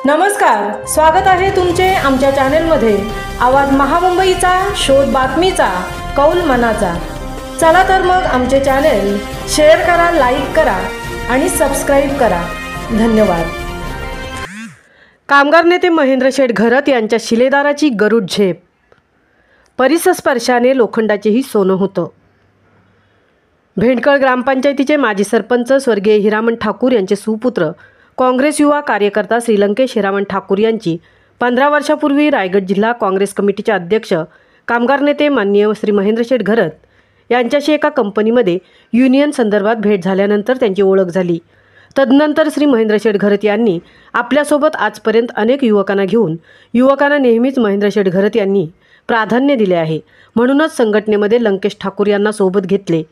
नमस्कार, स्वागत आहे तुमचे आमच्या चॅनेलमध्ये। आवाज महामुंबईचा, शोध बातमीचा, कौल मनाचा। चला तर मग आमचे चॅनेल शेअर करा, लाईक करा आणि सबस्क्राइब करा। धन्यवाद। कामगार नेते महेंद्र शेठ घरत यांच्या शिलेदाराची गरुड झेप। परिसस्पर्शाने लोखंडाचेही सोनं होतं। भेंडकळ ग्रामपंचायतीचे माजी सरपंच स्वर्गीय हिरामण ठाकूर यांचे सुपुत्र काँग्रेस युवा कार्यकर्ता श्रीलंकेश हिरामण ठाकूर यांची 15 वर्षापूर्वी रायगड जिल्हा काँग्रेस कमिटीचे अध्यक्ष कामगार नेते माननीय श्री महेंद्र शेठ घरत यांच्याशी एका कंपनीमध्ये युनियन संदर्भात भेट झाल्यानंतर त्यांची ओळख झाली। तदनंतर श्री महेंद्र शेठ घरत यांनी आपल्यासोबत आजपर्यंत अनेक युवकांना घेऊन युवकांना नेहमीच महेंद्र शेठ घरत यांनी प्राधान्य दिले आहे। म्हणूनच संघटनेमध्ये लंकेश ठाकूर यांना सोबत घेतले।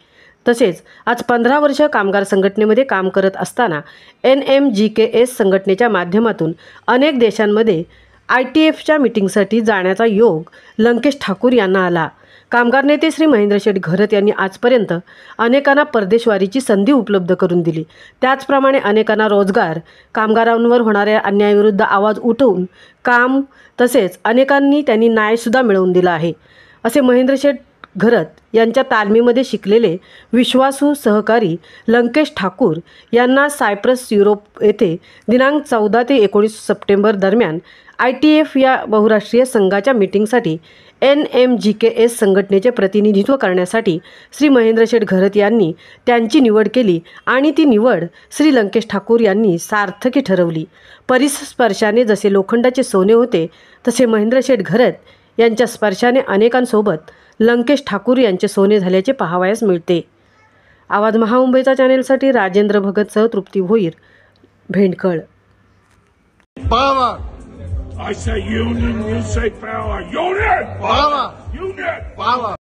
तसेच आज 15 वर्ष कामगार संघटनेमध्ये काम करत असताना NMGKS संघटनेच्या माध्यमातून अनेक देशांमध्ये ITFच्या मीटिंगसाठी जाण्याचा योग लंकेश ठाकूर यांना आला। कामगार नेते श्री महेंद्र शेठ घरत यांनी आजपर्यंत अनेकांना परदेशवारीची संधी उपलब्ध करून दिली। त्याचप्रमाणे अनेकांना रोजगार, कामगारांवर होणाऱ्या अन्यायाविरुद्ध आवाज उठवून काम, तसेच अनेकांनी त्यांनी न्यायसुद्धा मिळवून दिला आहे। असे महेंद्र शेठ घरत यांच्या तालमीमध्ये शिकलेले विश्वासू सहकारी लंकेश ठाकूर यांना सायप्रस युरोप येथे दिनांक 14 ते 19 सप्टेंबर दरम्यान ITF या बहुराष्ट्रीय संघाच्या मीटिंगसाठी NMGKS संघटनेचे प्रतिनिधित्व करण्यासाठी श्री महेंद्र शेठ घरत यांनी त्यांची निवड केली आणि ती निवड श्री लंकेश ठाकूर यांनी सार्थकी ठरवली। परिस्पर्शाने जसे लोखंडाचे सोने होते तसे महेंद्र शेठ घरत यांच्या स्पर्शाने अनेकांसोबत लंकेश ठाकूर यांचे सोने झाल्याचे पाहावयास मिळते। आवाज महामुंबईचा चॅनेलसाठी राजेंद्र भगतसह तृप्ती Bhoir, भेंडकळ। Power. I say union, you say power. Union! Power. Union! Power.